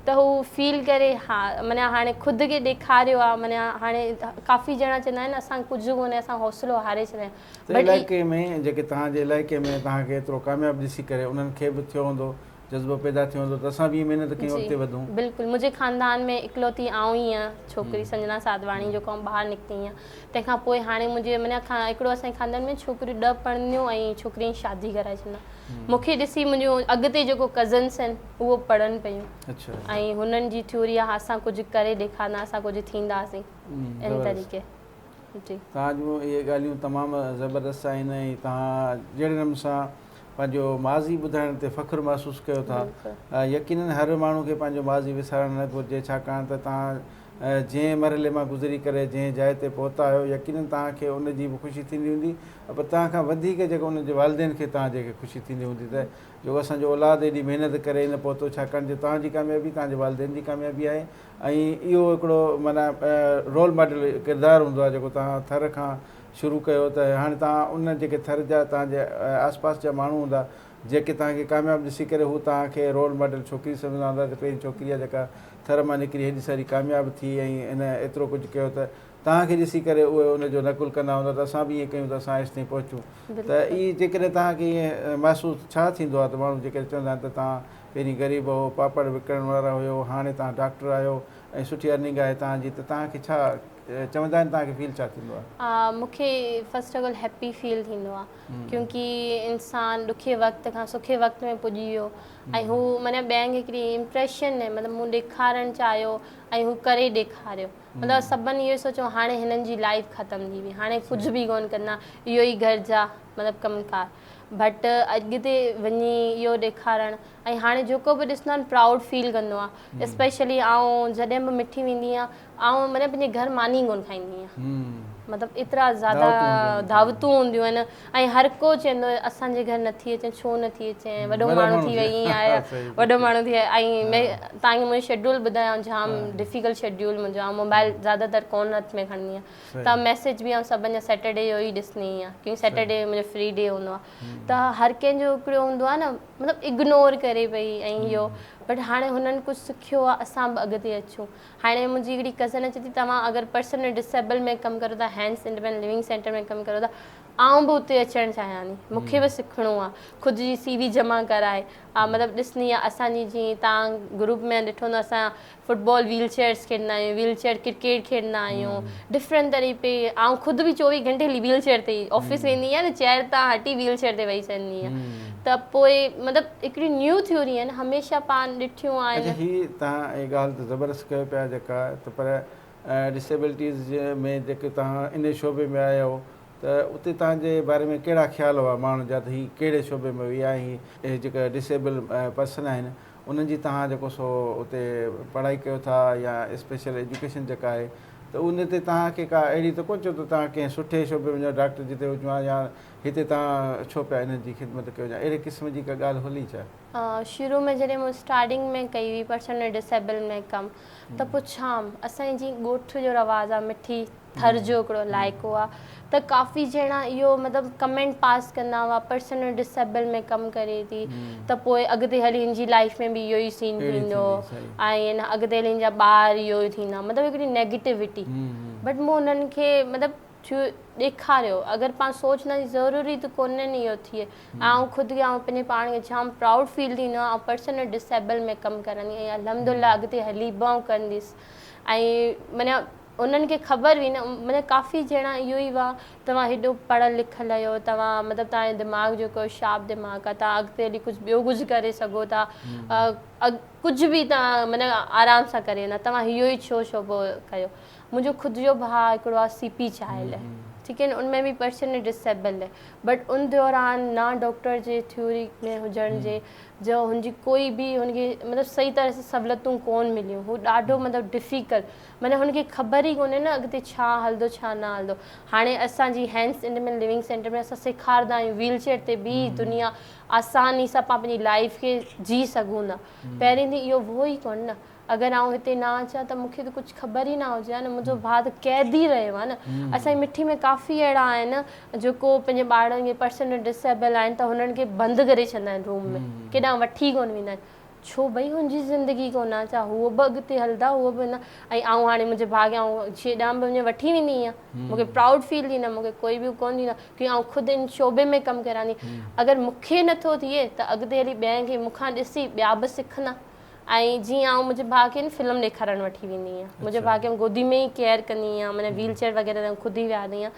S2: त हू फील करे हा माना हाणे ख़ुदि खे ॾेखारियो आहे। माना हाणे काफ़ी ॼणा चवंदा आहिनि असां कुझु कोन्हे, असां हौसलो हारे छॾिया आहियूं।
S1: इलाइक़े में जेके तव्हांजे इलाइक़े में तव्हांखे एतिरो कामयाबु ॾिसी करे उन्हनि खे बि थियो हूंदो, जज़्बो पैदा थियो हूंदो त असां बि महिनत कयूं, अॻिते वधूं। बिल्कुलु,
S2: मुंहिंजे ख़ानदान में इकलौती आऊं ई आहियां छोकिरी संजना साधवाणी, जेको आऊं ॿाहिरि निकिती आहियां। तंहिंखां पोइ हाणे मुंहिंजे माना हिकिड़ो असांजे ख़ानदान में छोकिरियूं 10 पढ़ंदियूं ऐं छोकिरियुनि जी शादी कराए छॾिया। मूंखे ॾिसी मुंहिंजो अॻिते जेको कज़न्स आहिनि उहो पढ़नि पियूं, ऐं हुननि जी थ्योरी आहे असां कुझु करे ॾेखारींदा, असां कुझु थींदासीं इन तरीक़े। जी
S1: तव्हां इहे ॻाल्हियूं तमामु ज़बरदस्त आहिनि, ऐं तव्हां जहिड़े नमूने सां पंहिंजो माज़ी ॿुधाइण ते फ़ख़्रु महसूसु कयो था। यकीननि हर माण्हू खे पंहिंजो माज़ी विसारणु न घुरिजे, छाकाणि त तव्हां जंहिं मरहले मां गुज़री करे जंहिं जाइ ते पहुता आहियो, यकीननि तव्हांखे उनजी बि ख़ुशी थींदी हूंदी, पर तव्हांखां वधीक जेको उनजे वालिदेन खे तव्हां जेके ख़ुशी थींदी हूंदी त जेको असांजो औलाद एॾी महिनत करे न पहुतो, छाकाणि जो तव्हांजी कामयाबी तव्हांजे वालिदेन जी कामयाबी आहे। ऐं इहो हिकिड़ो माना रोल मॉडल किरदारु हूंदो आहे जेको तव्हां थर खां शुरू कयो, त हाणे तव्हां उन जेके थर जा तव्हांजे आसपास जा माण्हू हूंदा जेके तव्हांखे कामयाबु ॾिसी करे हू तव्हांखे रोल मॉडल छोकिरी सम्झंदा हूंदा त पंहिंजी छोकिरी आहे जेका थर मां निकिरी हेॾी सारी कामयाबु थी ऐं इन एतिरो कुझु कयो, त तव्हांखे ॾिसी करे उहे उनजो नकुलु कंदा हूंदा त असां बि ईअं कयूं त असां हेसि ताईं पहुचूं। त इहे जेकॾहिं तव्हांखे ईअं महसूसु छा थींदो आहे त माण्हू जेके चवंदा आहिनि त तव्हां पहिरीं ग़रीब हो, पापड़ विकिणण वारा हुयो, हाणे तव्हां डॉक्टर आहियो ऐं सुठी अर्निंग आहे तव्हांजी, त तव्हांखे छा चवंदा आहिनि, तव्हांखे फील छा थींदो आहे?
S2: मूंखे first of all happy feel थींदो आहे, क्योंकि इंसानु ॾुखे वक़्त खां सुठे वक़्त में पुॼी वियो ऐं हू माना ॿियनि खे हिकिड़ी इम्प्रेशन आहे, मतिलबु मूं ॾेखारणु चाहियो ऐं हू करे ॾेखारियो। मतिलबु सभिनी इहो सोचियो हाणे हिननि जी लाइफ ख़तमु थी वई, हाणे कुझु बि कोन कंदा, इहो ई घर जा मतिलबु कमकार, बट अॻिते वञी इहो ॾेखारणु। ऐं हाणे जेको बि ॾिसंदो आहे प्राउड फील कंदो आहे। स्पेशली आउं जॾहिं बि मिठी वेंदी आहियां, आउं मतिलबु पंहिंजे घर मानी कोन खाईंदी आहियां, मतिलबु एतिरा ज़्यादा दावतूं हूंदियूं आहिनि ऐं हर को चवंदो असांजे घर नथी अचे, छो नथी अचे, वॾो माण्हू थी वई आहियां, वॾो माण्हू थी विया। ऐं तव्हांखे मुंहिंजो शेड्यूल ॿुधायां, जाम डिफिकल्ट शेड्यूल मुंहिंजो आहे, मोबाइल ज़्यादातर कोन हथ में खणंदी आहियां, त मैसेज बि सभिनि जा सैटरडे जो ई ॾिसंदी आहियां, क्योंकि सैटरडे मुंहिंजो फ्री डे हूंदो आहे। त हर कंहिंजो हिकिड़ो हूंदो आहे न, मतिलबु इग्नोर करे पई ऐं इहो बट हाणे हुननि कुझु सिखियो आहे, असां बि अॻिते अचूं। हाणे मुंहिंजी हिकिड़ी कज़न अचे थी, तव्हां अगरि पर्सनल डिसेबल में कमु करो था, हैंड्स इंडिपेंडेंट लिविंग सेंटर में कमु करो था, आउं बि उते अचणु चाहियां थी, मूंखे बि सिखिणो आहे, ख़ुदि जी CV जमा कराए मतिलबु ॾिसणी आहे। असांजी जीअं तव्हां ग्रुप में ॾिठो हूंदो, असां फुटबॉल व्हील चेयर्स खेॾंदा आहियूं, व्हील चेयर क्रिकेट खेॾंदा आहियूं, डिफरेंट तरीक़े। ऐं ख़ुदि बि 24 घंटे हली व्हील चेयर ते ऑफिस वेंदी आहियां न, चेयर तां हटी व्हील चेयर ते वेही सघंदी आहियां। त पोइ मतिलबु हिकिड़ी न्यू थ्योरी आहिनि, हमेशह पाण ॾिठियूं आहिनि।
S1: हीअ तव्हां इहा ॻाल्हि त ज़बरदस्त कयो पिया जेका, त पर डिसेबिलिटीज़ में जेके तव्हां इन शोबे में आया हो, त उते तव्हांजे बारे में कहिड़ा ख़्याल हुआ माण्हू जा, त हीअ कहिड़े शोबे में विया, हीअ जेका डिसेबल पर्सन आहिनि उन्हनि जी तव्हां जेको सो उते पढ़ाई कयो था या स्पेशल एजुकेशन जेका आहे, त उन ते तव्हांखे का अहिड़ी त कोन चओ त तव्हां कंहिं सुठे शोबे में डॉक्टर जिते हुजो आहे, या हिते तव्हां छो पिया इन्हनि जी ख़िदमत कयो, या अहिड़े क़िस्म जी का ॻाल्हि हली छा?
S2: शुरू में जॾहिं मूं स्टार्टिंग में कई हुई पर्सनल डिसेबल में कमु, त पुछां असांजी जीअं ॻोठ जो रवाज़ु आहे, मिठी थर जो हिकिड़ो इलाइक़ो आहे, त काफ़ी ॼणा इहो मतिलबु कमेंट पास कंदा हुआ, पर्सनल डिसेबल में कमु करे थी त पोइ अॻिते हली हिन जी लाइफ में बि इहो ई सीन थींदो, ऐं अॻिते हली हिन जा ॿार इहो ई थींदा, मतिलबु हिकिड़ी नेगेटिविटी। बट मूं हुननि खे मतिलबु ॾेखारियो, अगरि पाण सोचंदासीं ज़रूरी त कोन्हे न इहो थिए। ऐं ख़ुदि खे ऐं पंहिंजे पाण खे जाम प्राउड फील थींदो आहे, ऐं पर्सनल डिसेबल में कमु करंदी आहियां, अल्हम्दुलिल्लाह अॻिते हली बाऊं कंदसि। ऐं माना उन्हनि खे ख़बर हुई न, मतिलबु काफ़ी ॼणा इहो ई हुआ, तव्हां हेॾो पढ़ियलु लिखियलु आहियो, तव्हां मतिलबु तव्हांजो दिमाग़ जेको शार्प दिमाग़ आहे, तव्हां अॻिते हली कुझु ॿियो कुझु करे सघो था, कुझु बि तव्हां मतिलबु आराम सां करे वेंदा, तव्हां इहो ई छो शोबो कयो। मुंहिंजो ख़ुदि जो भाउ हिकिड़ो आहे CP चायल आहे, ठीक है न, उनमें बि पर्सनल डिसेबल है, बट उन दौरान ना डॉक्टर जे थ्योरी में हुजण जे जो हुनजी कोई बि हुनखे मतिलबु सही तरह सां सहूलियतूं कोन मिलियूं, हू ॾाढो मतिलबु डिफ़िकल्ट, माना हुनखे ख़बर ई कोन्हे न अॻिते छा हलंदो छा न हलंदो। हाणे असांजी हैंड्स इंडिपेंडेंट लिविंग सेंटर में असां सेखारींदा आहियूं व्हील चेयर ते बि दुनिया आसानी सां पाण पंहिंजी लाइफ खे जी सघूं था। पहिरीं त इहो हो ई कोन न, अगरि आउं हिते न अचां त मूंखे त कुझु ख़बर ई न हुजे हा न, मुंहिंजो भाउ त क़ैदी रहियो आहे न। असांजी मिठी में काफ़ी अहिड़ा आहिनि जेको पंहिंजे ॿारनि खे पर्सनल डिसेबल आहिनि त हुननि खे बंदि करे छॾंदा आहिनि रूम में, केॾांहुं वठी कोन वेंदा आहिनि, छो भई हुनजी ज़िंदगी कोन आहे छा, उहो बि अॻिते हलंदा, उहो बि न। ऐं आउं हाणे मुंहिंजे भाउ खे आउं छेॾां बि वञी वठी वेंदी आहियां, मूंखे प्राउड फील थींदा, मूंखे कोई बि कोन थींदा की आउं ख़ुदि इन शोबे में कमु करां थी। अगरि मूंखे नथो थिए त अॻिते हली ॿियनि खे मूंखां ॾिसी ॿिया बि सिखंदा। ऐं जीअं आउं मुंहिंजे भाउ खे फिल्म ॾेखारणु वठी वेंदी आहियां, मुंहिंजे भाउ खे गोदी में ई केयर कंदी आहियां, माना व्हील चेयर वग़ैरह ख़ुदि ई विहारंदी आहियां,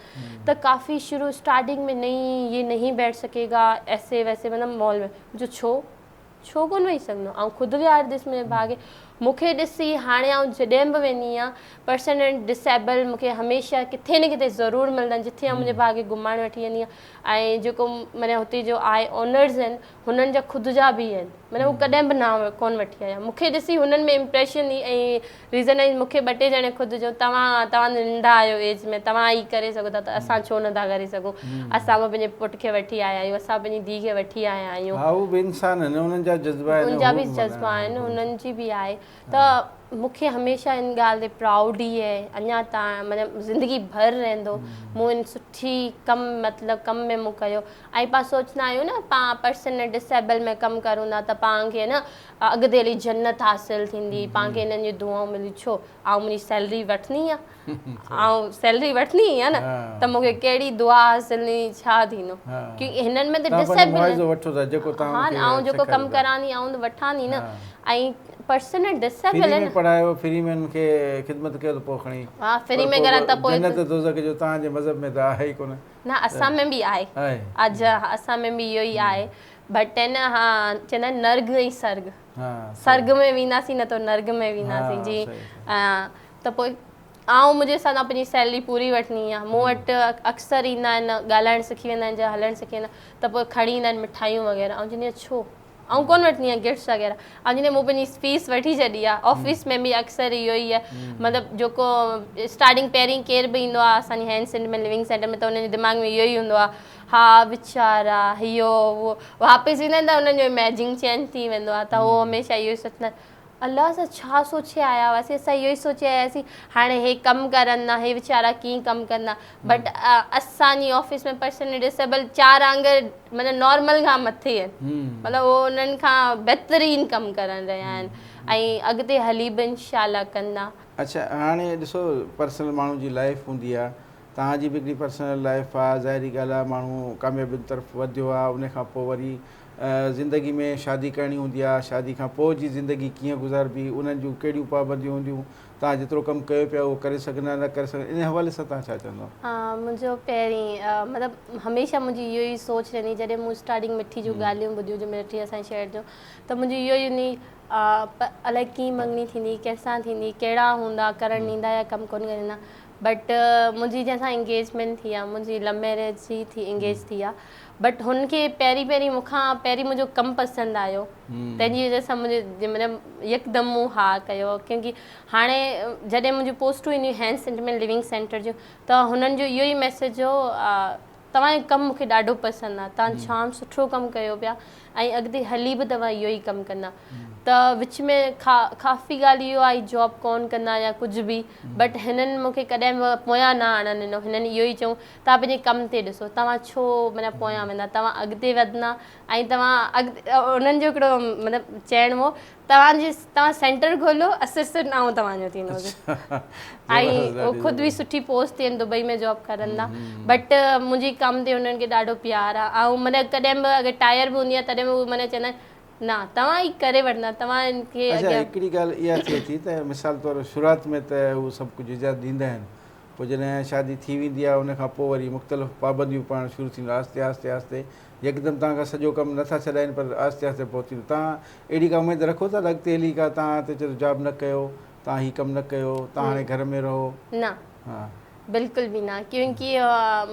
S2: त काफ़ी शुरू स्टार्टिंग में नहीं ये नहीं बैठ सकेगा ऐसे वैसे, मतिलबु मॉल में जो छो कोन वेही सघंदो, ऐं ख़ुदि विहारंदसि मुंहिंजे भाउ खे। मूंखे ॾिसी हाणे आउं जॾहिं बि वेंदी आहियां पर्सनल डिसेबल मूंखे हमेशह किथे न किथे ज़रूरु मिलंदा आहिनि, जिथे आउं मुंहिंजे भाउ खे घुमाइणु वठी वेंदी आहियां। ऐं जेको माना हुते जो आहे ओनर्स आहिनि, हुननि जा ख़ुदि जा बि आहिनि, माना हू कॾहिं बि न कोन वठी आया, मूंखे ॾिसी हुननि में इम्प्रेशन ई। ऐं रीज़न आहे मूंखे 2-3 ॼणे ख़ुदि जो तव्हां नंढा आहियो एज में, तव्हां ई करे सघो था त असां छो नथा करे सघूं, असां बि पंहिंजे पुट खे वठी आया आहियूं, असां पंहिंजी धीउ खे वठी आया आहियूं,
S1: उन्हनि जा
S2: बि जज़्बा आहिनि, हुननि जी बि आहे। त मूंखे हमेशह इन ॻाल्हि ते प्राउड ई आहे, अञा ताईं मतिलबु ज़िंदगी भर रहंदो मूं इन सुठी कमु मतिलबु कम में मूं कयो। ऐं पाण सोचंदा आहियूं न पाण पर्सनल डिसेबल में कमु करूं था त पाण खे न अॻिते हली जन्नत हासिलु थींदी, पाण खे हिननि जी दुआऊं मिली, छो ऐं मुंहिंजी सैलरी वठणी आहे, ऐं सैलरी वठणी आहे न, त मूंखे कहिड़ी दुआ हासिलु छा थींदो, की हिननि में त डिसेबल हा, ऐं जेको कमु करां थी आउं त वठां थी न। ऐं पर्सनल डिसेबल
S1: आहे पढ़ायो फ्री में उनखे ख़िदमत कयो त पोइ खणी,
S2: हा फ्री में करा त पोइ
S1: जन्नत दोज़ख जो तव्हांजे मज़हब में त आहे ई कोन
S2: न, असां में बि आहे, अॼु असां में बि इहो ई आहे, बट न हा चवंदा आहिनि नर्ग ऐं सर्ग, सर्ग में वेंदासीं न त नर्ग में वेंदासीं जी। त पोइ ऐं मुंहिंजे सां पंहिंजी सैलरी पूरी वठणी आहे, मूं वटि अक्सर ईंदा आहिनि ॻाल्हाइणु सिखी वेंदा आहिनि, जा हलणु सिखी वेंदा, त पोइ खणी ईंदा आहिनि मिठाइयूं वग़ैरह, ऐं चवंदी आहियां छो ऐं कोन वठंदी आहियां गिफ्ट्स वग़ैरह, ऐं चवंदी मूं पंहिंजी फीस वठी छॾी आहे। ऑफिस में बि अक्सर इहो ई आहे, मतिलबु जेको स्टार्टिंग पहिरीं केर बि ईंदो आहे असांजी हैंड्स इंडिपेंडेंट लिविंग सेंटर में, त हुनजे दिमाग़ में इहो ई हूंदो आहे, हा वीचारा इहो उहो, वापसि ईंदा आहिनि त हुननि जो इमेजिन चेंज थी वेंदो आहे, त उहो हमेशह इहो ई सोचंदा आहिनि अलाह सां छा सोचे आया हुआसीं, असां इहो ई सोचे आयासीं हाणे हे कमु करंदा, हे वीचारा कीअं कमु कंदा, बट असांजी ऑफिस में पर्सन डिसेबल 4 आंगर मतिलबु नॉर्मल खां मथे आहिनि, मतिलबु उहो उन्हनि खां बहितरीनु कमु करे रहिया आहिनि ऐं अॻिते हली बि इंशाअल्लाह कंदा।
S1: अच्छा, हाणे ॾिसो पर्सनल माण्हू जी लाइफ हूंदी आहे, तव्हांजी बि हिकिड़ी पर्सनल लाइफ आहे, ज़ाहिरी ॻाल्हि आहे माण्हू कामयाबीनि तरफ़ वधियो आहे, उन खां पोइ वरी ज़िंदगी में शादी करणी हूंदी आहे, शादी खां पोइ जी ज़िंदगी कीअं गुज़ारबी, उन्हनि जूं कहिड़ियूं पाबंदियूं हूंदियूं, तव्हां जेतिरो कमु कयो पिया उहो करे सघंदा न करे सघंदा, इन हवाले सां तव्हां छा चवंदव?
S2: मुंहिंजो पहिरीं मतिलबु हमेशह मुंहिंजी इहो ई सोच रहंदी, जॾहिं मूं स्टार्टिंग मिठी जूं ॻाल्हियूं ॿुधियूं जो मिठी असांजे शहर जो, त मुंहिंजी इहो ई हूंदी अलाए कीअं मङणी थींदी, कंहिंसां थींदी, कहिड़ा हूंदा, करणु ॾींदा या कमु कोन करंदा, बट मुंहिंजी जंहिंसां इंगेजमेंट थी आहे, मुंहिंजी लव मैरिज जी थी इंगेज थी आहे, बट हुनखे पहिरीं मूंखां पहिरीं मुंहिंजो कमु पसंदि आयो, तंहिंजी वजह सां मुंहिंजे मतिलबु यकदमि मूं हा कयो, क्योंकि हाणे जॾहिं मुंहिंजी पोस्टूं ईंदियूं हैंड सेंटिमेंट लिविंग सेंटर जूं, त हुननि जो इहो ई मैसेज हो तव्हांजो कमु मूंखे ॾाढो पसंदि आहे, तव्हां जाम सुठो कमु कयो पिया ऐं अॻिते हली बि तव्हां इहो ई कमु कंदा, त विच में काफ़ी ॻाल्हि इहो आई जॉब कोन कंदा या कुझु बि, बट हिननि मूंखे कॾहिं बि पोयां न आणणु ॾिनो, हिननि इहो ई चयूं तव्हां पंहिंजे कम ते ॾिसो, तव्हां छो माना पोयां वेंदा, तव्हां अॻिते वधंदा ऐं तव्हां अॻिते उन्हनि जो हिकिड़ो मतिलबु चइणो हो तव्हां सेंटर खोलो, असिस्टेंट ऐं तव्हांजो थींदो ऐं उहो ख़ुदि बि सुठी पोस्ट ते आहिनि, दुबई में जॉब करंदा, बट मुंहिंजी कम ते हुननि खे ॾाढो प्यारु आहे ऐं मतिलबु कॾहिं बि अगरि टायर बि हूंदी आहे तॾहिं बि उहे माना चवंदा आहिनि न तव्हां ई करे वठंदा, तव्हांखे
S1: हिकिड़ी ॻाल्हि इहा थिए थी त मिसाल तौरु शुरूआति में त उहे सभु कुझु इजाज़त ॾींदा आहिनि, पोइ जॾहिं शादी थी वेंदी आहे उनखां पोइ वरी मुख़्तलिफ़ पाबंदियूं पाण शुरू थींदियूं, आहिस्ते आहिस्ते आहिस्ते यकदमि तव्हां खां सॼो कमु नथा छॾाइनि, पर आहिस्ते आहिस्ते पहुची तव्हां अहिड़ी का उमेदु रखो था अॻिते हली का तव्हां त चयो जॉब न कयो, तव्हां हीउ कमु न कयो, तव्हां हाणे घर में रहो?
S2: न, बिल्कुलु बि न, क्योंकि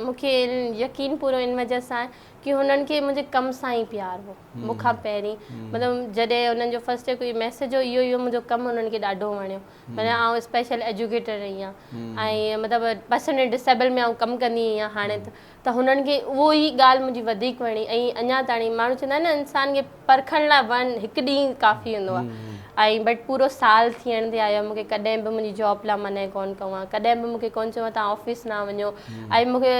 S2: मूंखे यकीन पूरो इन वजह सां आहे कि हुननि खे मुंहिंजे कम सां ई प्यारु हो मूंखां पहिरीं, मतिलबु जॾहिं हुननि जो फस्ट कोई मैसेज हो इहो मुंहिंजो कमु हुननि खे ॾाढो वणियो, माना आउं स्पेशल एजुकेटर रही आहियां ऐं मतिलबु पर्सन डिसेबल में आउं कमु कंदी आहियां हाणे त हुननि खे उहो ई ॻाल्हि मुंहिंजी वधीक वणी ऐं अञा ताईं माण्हू चवंदा आहिनि न इंसान खे परखण लाइ हिकु ॾींहुं काफ़ी हूंदो आहे ऐं बट पूरो साल थियण ते आयो, मूंखे कॾहिं बि मुंहिंजी जॉब लाइ मना कोन कयो आहे, कॾहिं बि मूंखे कोन चयो आहे तव्हां ऑफिस न वञो ऐं मूंखे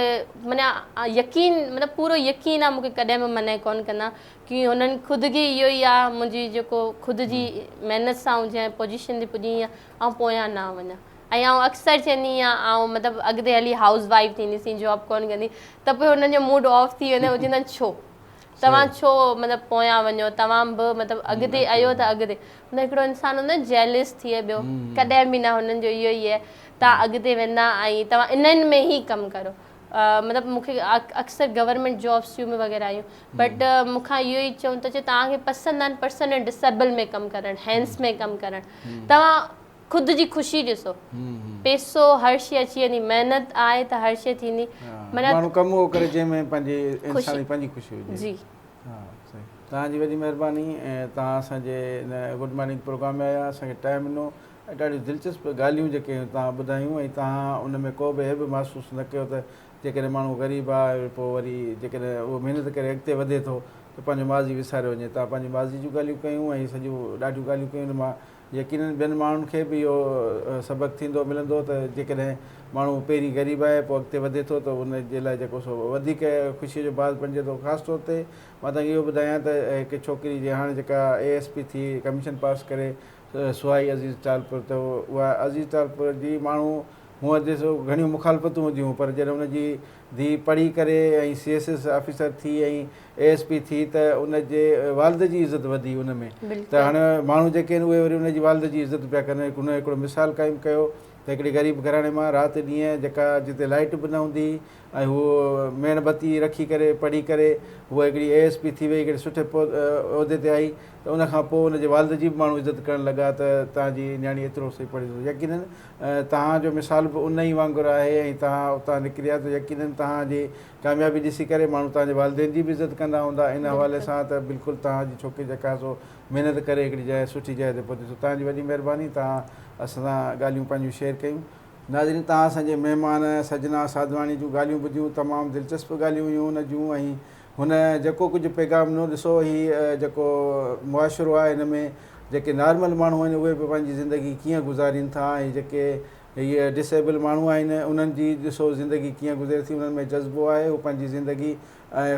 S2: माना यकीन मतिलबु पूरो यकीन आहे मूंखे कॾहिं बि मना कोन कंदा की हुननि ख़ुदि खे इहो ई आहे मुंहिंजी जेको ख़ुदि जी महिनत सां जंहिं पोजीशन ते पुॼी आहियां ऐं पोयां न वञा ऐं आउं अक्सर चवंदी आहियां ऐं मतिलबु अॻिते हली हाउस वाइफ थींदीसीं जॉब कोन कंदी त पोइ हुननि जो मूड ऑफ थी वेंदो, चवंदा आहिनि छो तव्हां छो मतिलबु पोयां वञो, तव्हां बि मतिलबु अॻिते आयो त अॻिते मतिलबु हिकिड़ो इंसानु हूंदो आहे जेलिस थिए ॿियो कॾहिं बि न, हुननि जो इहो ई आहे तव्हां अॻिते वेंदा ऐं तव्हां इन्हनि में ई कमु करो, मतिलबु मूंखे अक्सर गवर्नमेंट जॉब्स जूं बि वग़ैरह आहियूं बट मूंखां इहो ई चवनि त तव्हांखे पसंदि आहिनि पर्सन डिसेबल में कमु करणु, हैंड्स में कमु करणु, तव्हां ख़ुदि जी ख़ुशी ॾिसो, पैसो हर शइ अची वेंदी, महिनत आहे त हर शइ थींदी,
S1: माण्हू कमु करे जंहिंमें पंहिंजी ख़ुशी हुजे। जी हा सही, तव्हांजी वॾी महिरबानी ऐं तव्हां असांजे हिन गुड मॉर्निंग प्रोग्राम में आया, असांखे टाइम ॾिनो ऐं ॾाढियूं दिलचस्प ॻाल्हियूं जेके तव्हां ॿुधायूं ऐं तव्हां उन में को बि हे बि महसूसु न कयो त जेकॾहिं माण्हू ग़रीब आहे पोइ वरी जेकॾहिं उहो महिनत करे अॻिते वधे थो त पंहिंजो माज़ी विसारे वञे, तव्हां पंहिंजी माज़ी जूं ॻाल्हियूं कयूं ऐं सॼियूं ॾाढियूं ॻाल्हियूं कयूं, मां यकीननि ॿियनि माण्हुनि खे बि इहो सबक़ु थींदो मिलंदो त जेकॾहिं माण्हू पहिरीं ग़रीब आहे पोइ अॻिते वधे थो त उनजे लाइ जेको सो वधीक ख़ुशीअ जो बाज़ बणिजे थो। ख़ासि तौर ते मां तव्हांखे इहो ॿुधायां त हिकु छोकिरी जे हाणे जेका ASP थी कमीशन पास करे सुहाई अज़ीज़ टालपुर, त उहा अज़ीज़ टालपुर जी माण्हू हूअं ॾिसो घणियूं मुखालफ़तूं हूंदियूं पर जॾहिं हुनजी धीउ पढ़ी करे ऐं CSS ऑफिसर थी ऐं ASP थी त उनजे वालिद जी इज़त वधी उन में, त हाणे माण्हू जेके आहिनि उहे वरी उनजी वालिद जी इज़त पिया कनि। उन हिकिड़ो मिसाल क़ाइमु कयो त हिकिड़ी ग़रीब घराणे मां राति ॾींहं जेका जिते लाइट बि न हूंदी ऐं हूअ मेणबती रखी करे पढ़ी करे उहा हिकिड़ी ASP थी वई, हिकिड़े सुठे उहिदे ते आई, त उनखां पोइ उनजे वालिद जी बि माण्हू इज़त करणु लॻा त तव्हांजी न्याणी एतिरो सही पढ़ी थो। यकीननि तव्हांजो मिसाल बि उन ई वांगुरु आहे ऐं तव्हां उतां निकिरी आहे त यकीननि तव्हांजी कामयाबी ॾिसी करे माण्हू तव्हांजे वालिदेन जी बि इज़त कंदा हूंदा। इन हवाले सां त बिल्कुलु तव्हांजी छोकिरी जेका सो महिनत करे हिकिड़ी जाइ सुठी जाइ ते पहुती, तव्हांजी वॾी महिरबानी, तव्हां असां सां ॻाल्हियूं पंहिंजियूं शेयर कयूं। नाज़रीन, तव्हां असांजे महिमान सजना साधवाणी जूं ॻाल्हियूं ॿुधियूं, तमामु दिलचस्प ॻाल्हियूं हुयूं हुन जूं, ऐं हुन जेको कुझु पैगाम ॾिनो, ॾिसो हीउ जेको मुआशिरो आहे हिन में जेके नॉर्मल माण्हू आहिनि उहे बि पंहिंजी ज़िंदगी कीअं गुज़ारीनि था ऐं जेके हीअ डिसेबल माण्हू आहिनि उन्हनि जी ॾिसो ज़िंदगी कीअं गुज़रे थी, उन्हनि में जज़्बो आहे, उहे पंहिंजी ज़िंदगी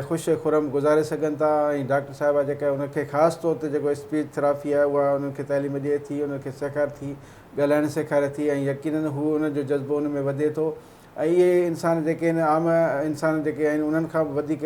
S1: ख़ुशि खुरम गुज़ारे सघनि था। ऐं डॉक्टर साहिबा जेका उनखे ख़ासि तौर ते जेको स्पीच थेरापी आहे उहा उन्हनि खे तइलीम ॾिए थी, उनखे सेखारे थी, ॻाल्हाइणु सेखारे थी ऐं यकीननि हू उनजो जज़्बो उन में वधे थो। ऐं इहे इंसान जेके आहिनि आम इंसान जेके आहिनि उन्हनि खां बि वधीक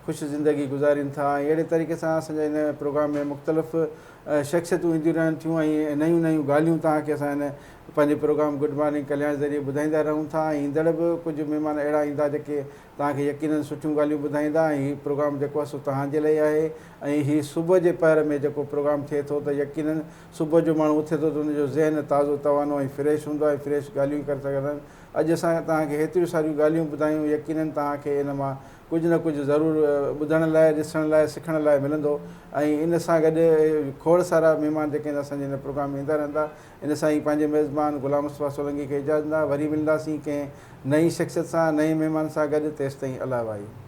S1: ख़ुशि ज़िंदगी गुज़ारीनि था। ऐं अहिड़े तरीक़े सां असांजे हिन प्रोग्राम में मुख़्तलिफ़ शख़्सियतूं ईंदियूं रहनि थियूं ऐं नयूं नयूं ॻाल्हियूं तव्हांखे असां हिन पंहिंजे प्रोग्राम गुड मॉर्निंग कल्याण ज़रिए ॿुधाईंदा रहूं था। ऐं ईंदड़ बि कुझु महिमान अहिड़ा ईंदा जेके तव्हांखे यकीननि सुठियूं ॻाल्हियूं ॿुधाईंदा। ऐं हीउ प्रोग्राम जेको आहे सो तव्हांजे लाइ आहे। ऐं हीउ सुबुह जे पहर में जेको प्रोग्राम थिए थो त यकीननि सुबुह जो माण्हू उथे थो त उनजो ज़हन ताज़ो तवानो ऐं फ्रेश हूंदो आहे, फ्रेश ॻाल्हियूं करे सघंदा आहिनि। अॼु असां तव्हांखे हेतिरियूं सारियूं ॻाल्हियूं ॿुधायूं, यकीननि तव्हांखे इन मां कुझु न कुझु ज़रूरु ॿुधण लाइ, ॾिसण लाइ, सिखण लाइ मिलंदो। ऐं इन सां गॾु खोड़ सारा महिमान जेके आहिनि असांजे हिन प्रोग्राम में ईंदा रहंदा। इन सां ई पंहिंजे मेज़बान ग़ुलाम मुस्तफ़ा सोलंकी खे इजाज़त ॾींदा। वरी मिलंदासीं कंहिं नई शख़्सियत सां, नए महिमान सां गॾु। तेसिताईं अल्लाह वाही।